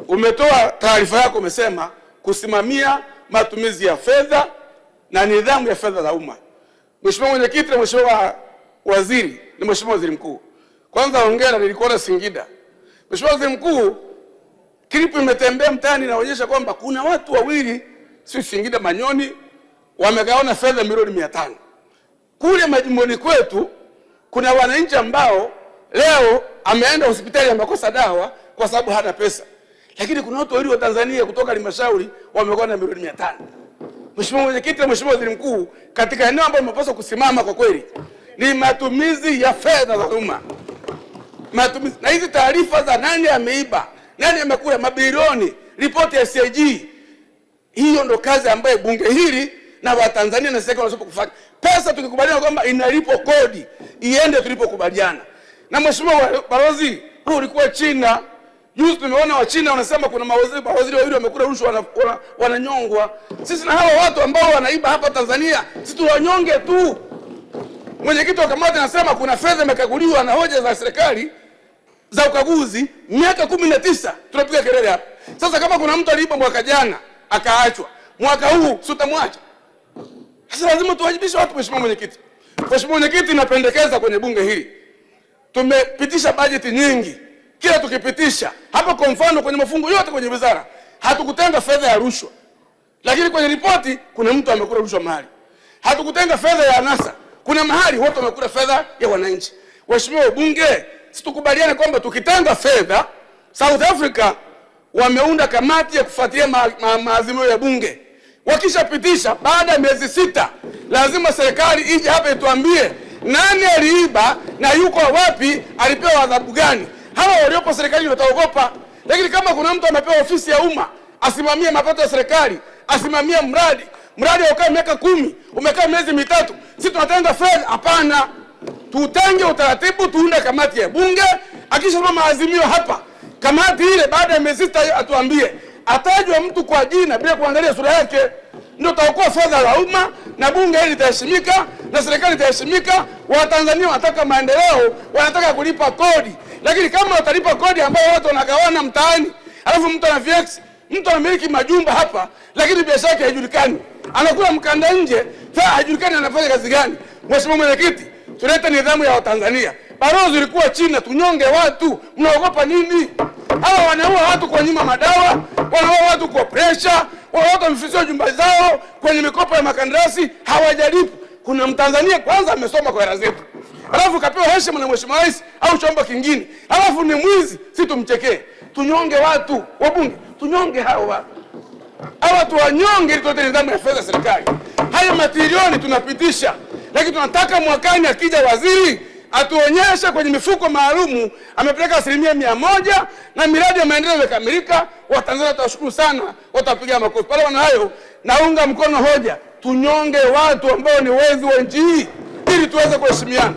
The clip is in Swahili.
umetoa taarifa yako, umesema kusimamia matumizi ya fedha na nidhamu ya fedha za umma. Mheshimiwa Mwenyekiti na Mheshimiwa Waziri na Mheshimiwa Waziri Mkuu, kwanza hongera, nilikuona Singida. Mheshimiwa Waziri Mkuu, klipu imetembea mtaani inaonyesha kwamba kuna watu wawili Singida Manyoni wamegawana fedha milioni 500. Kule majimboni kwetu kuna wananchi ambao leo ameenda hospitali amekosa dawa kwa sababu hana pesa. Lakini kuna watu wawili wa Tanzania kutoka halmashauri wamegawana milioni 500. Mheshimiwa Mwenyekiti na Mheshimiwa Waziri Mkuu, katika eneo ambalo mnapaswa kusimama kwa kweli ni matumizi ya fedha za umma. Matumizi na hizi taarifa za nani ameiba, nani amekula mabilioni, ripoti ya CAG. Hiyo ndo kazi ambayo bunge hili na Watanzania na serikali wanapaswa kufanya. Pesa tukikubaliana kwamba inalipo kodi, iende tulipokubaliana. Na Mheshimiwa Balozi, huu ulikuwa China. Juzi tumeona wa China wanasema kuna mawaziri wawili wamekula rushwa wananyongwa. Sisi na hawa watu ambao wanaiba hapa Tanzania, sisi tuwanyonge tu. Mwenyekiti wa kamati anasema kuna fedha imekaguliwa na hoja za serikali za ukaguzi miaka 19. Tunapiga kelele hapa. Sasa kama kuna mtu aliiba mwaka jana akaachwa, mwaka huu si utamwacha? Sasa lazima tuwajibishe watu. Mheshimiwa Mwenyekiti, Mheshimiwa Mwenyekiti, napendekeza kwenye bunge hili, tumepitisha bajeti nyingi. Kila tukipitisha hapa, kwa mfano kwenye mafungu yote kwenye wizara hatukutenga fedha ya rushwa, lakini kwenye ripoti kuna mtu amekula rushwa mahali. Hatukutenga fedha ya anasa, kuna mahali wote wamekula fedha ya wananchi. Mheshimiwa bunge, situkubaliane kwamba tukitenga fedha. South Africa wameunda kamati ya kufuatilia maazimio ya bunge. Wakishapitisha baada ya miezi 6 lazima serikali ije hapa ituambie nani aliiba na yuko wapi, alipewa adhabu gani. Hawa waliopo serikali wataogopa. Lakini kama kuna mtu amepewa ofisi ya umma asimamie mapato ya serikali, asimamie mradi ukae miaka 10, umekaa miezi 3, sisi tunatenga fedha? Hapana. Tutenge utaratibu, tuunde kamati ya bunge, akishaona maazimio hapa, kamati ile baada ya miezi 6 atuambie, atajwe mtu kwa jina bila kuangalia sura yake, ndio taokoa fedha za umma na bunge hili litaheshimika na serikali itaheshimika. Watanzania wanataka maendeleo, wanataka kulipa kodi. Lakini kama watalipa kodi ambayo watu wanagawana mtaani, alafu mtu ana VX, mtu anamiliki majumba hapa lakini biashara yake haijulikani, anakula mkanda nje, haijulikani anafanya kazi gani. Mheshimiwa Mwenyekiti, tulete nidhamu ya Watanzania. Balozi ulikuwa China, tunyonge watu, mnaogopa nini? Hawa wanaua watu kwa nyima madawa, wanaua watu kwa pressure, watu wamefisiwa jumba zao kwenye mikopo ya makandarasi, hawajalipu. Kuna Mtanzania kwanza amesoma kwa hela zetu, alafu kapewa heshima na Mheshimiwa Rais au chombo kingine, alafu ni mwizi, si tumchekee. Tunyonge watu, wabunge, tunyonge hawa tuwanyonge ili tutoe nidhamu ya fedha serikali. Haya matilioni tunapitisha, lakini tunataka mwakani akija waziri atuonyeshe kwenye mifuko maalumu amepeleka 100% na miradi ya maendeleo imekamilika. Watanzania watashukuru sana, watapiga makofi. Pale wana hayo, naunga mkono hoja, tunyonge watu ambao ni wezi wa nchi hii ili tuweze kuheshimiana.